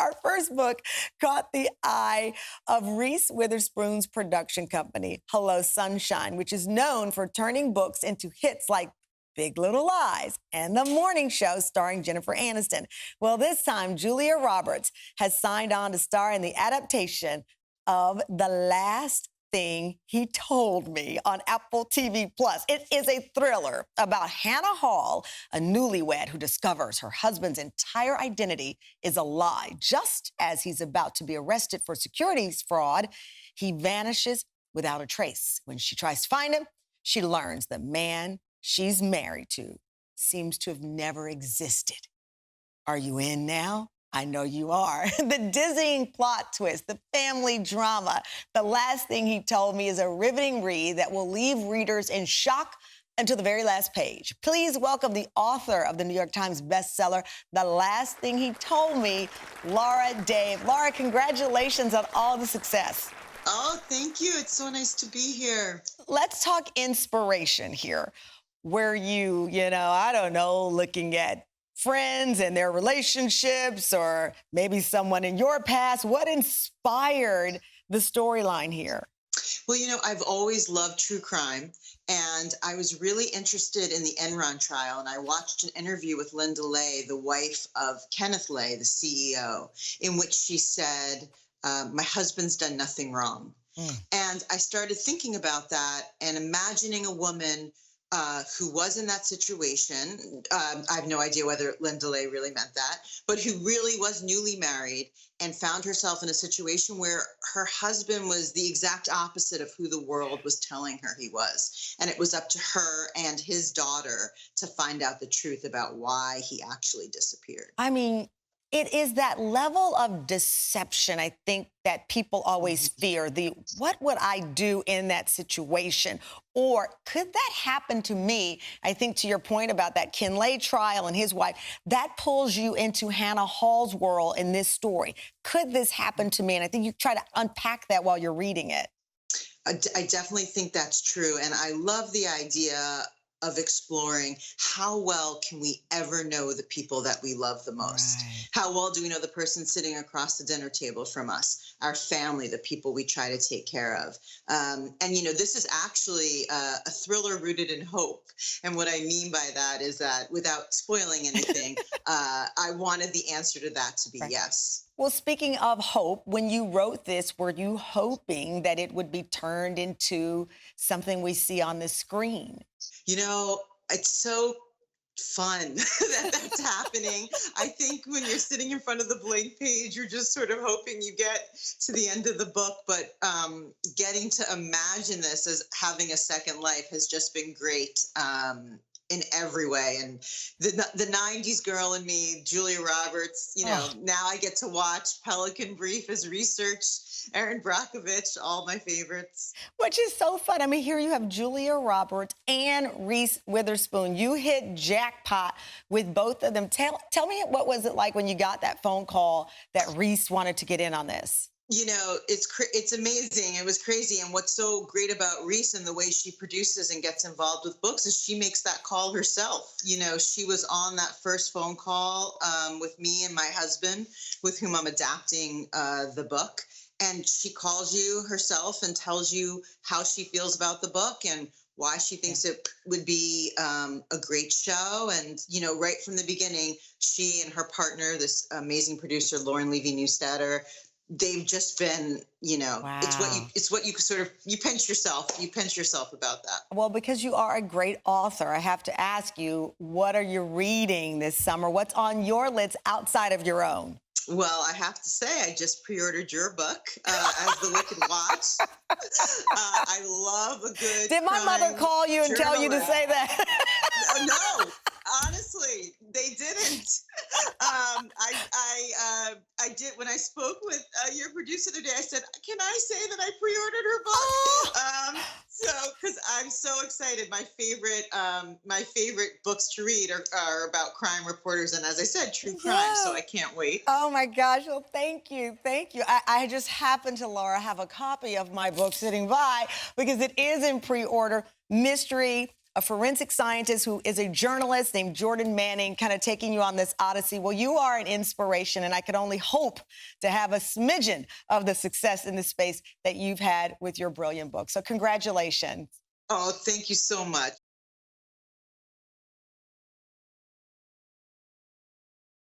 Our first book caught the eye of Reese Witherspoon's production company, Hello Sunshine, which is known for turning books into hits like Big Little Lies and The Morning Show starring Jennifer Aniston. Well, this time, Julia Roberts has signed on to star in the adaptation of The Last Thing He Told Me on Apple TV+. It is a thriller about Hannah Hall, a newlywed who discovers her husband's entire identity is a lie. Just as he's about to be arrested for securities fraud, he vanishes without a trace. When she tries to find him, she learns the man she's married to seems to have never existed. Are you in now? I know you are. The dizzying plot twist, the family drama. The Last Thing He Told Me is a riveting read that will leave readers in shock until the very last page. Please welcome the author of the New York Times bestseller, The Last Thing He Told Me, Laura Dave. Laura, congratulations on all the success. Oh, thank you. It's so nice to be here. Let's talk inspiration here. Were you, I don't know, looking at friends and their relationships, or maybe someone in your past? What inspired the storyline here? Well, I've always loved true crime, and I was really interested in the Enron trial, and I watched an interview with Linda Lay, the wife of Kenneth Lay, the CEO, in which she said, my husband's done nothing wrong. And I started thinking about that and imagining a woman who was in that situation. I have no idea whether Linda Lay really meant that, but who really was newly married and found herself in a situation where her husband was the exact opposite of who the world was telling her he was. And it was up to her and his daughter to find out the truth about why he actually disappeared. I mean, it is that level of deception, I think, that people always fear. What would I do in that situation? Or could that happen to me? I think to your point about that Ken Lay trial and his wife, that pulls you into Hannah Hall's world in this story. Could this happen to me? And I think you try to unpack that while you're reading it. I definitely think that's true. And I love the idea of exploring how well can we ever know the people that we love the most? Right. How well do we know the person sitting across the dinner table from us, our family, the people we try to take care of? And, this is actually a thriller rooted in hope. And what I mean by that is that without spoiling anything, I wanted the answer to that to be yes. Well, speaking of hope, when you wrote this, were you hoping that it would be turned into something we see on the screen? It's so fun that that's happening. I think when you're sitting in front of the blank page, you're just sort of hoping you get to the end of the book. But getting to imagine this as having a second life has just been great. In every way. And the 90s girl in me, Julia Roberts, now I get to watch Pelican Brief as research, Erin Brockovich, all my favorites. Which is so fun. I mean, here you have Julia Roberts and Reese Witherspoon. You hit jackpot with both of them. Tell me, what was it like when you got that phone call that Reese wanted to get in on this? It's amazing. It was crazy. And what's so great about Reese and the way she produces and gets involved with books is she makes that call herself. She was on that first phone call with me and my husband, with whom I'm adapting the book. And she calls you herself and tells you how she feels about the book and why she thinks it would be a great show. And, right from the beginning, she and her partner, this amazing producer, Lauren Levy-Newstetter, they've just been, wow. it's what you sort of, you pinch yourself about that. Well, because you are a great author, I have to ask you, what are you reading this summer? What's on your list outside of your own? Well, I have to say, I just pre-ordered your book, As the Wicked Watch. I love a good Did my mother call you and tell you to say that? No, honestly, they didn't. I did, when I spoke with your producer the other day, I said, can I say that I pre-ordered her book? Because I'm so excited. My favorite books to read are about crime reporters, and as I said, true crime. So I can't wait. Oh my gosh! Well, thank you. I just happen to, Laura, have a copy of my book sitting by because it is in pre-order. Mystery, a forensic scientist who is a journalist named Jordan Manning, kind of taking you on this odyssey. Well, you are an inspiration, and I could only hope to have a smidgen of the success in this space that you've had with your brilliant book. So congratulations. Oh, thank you so much.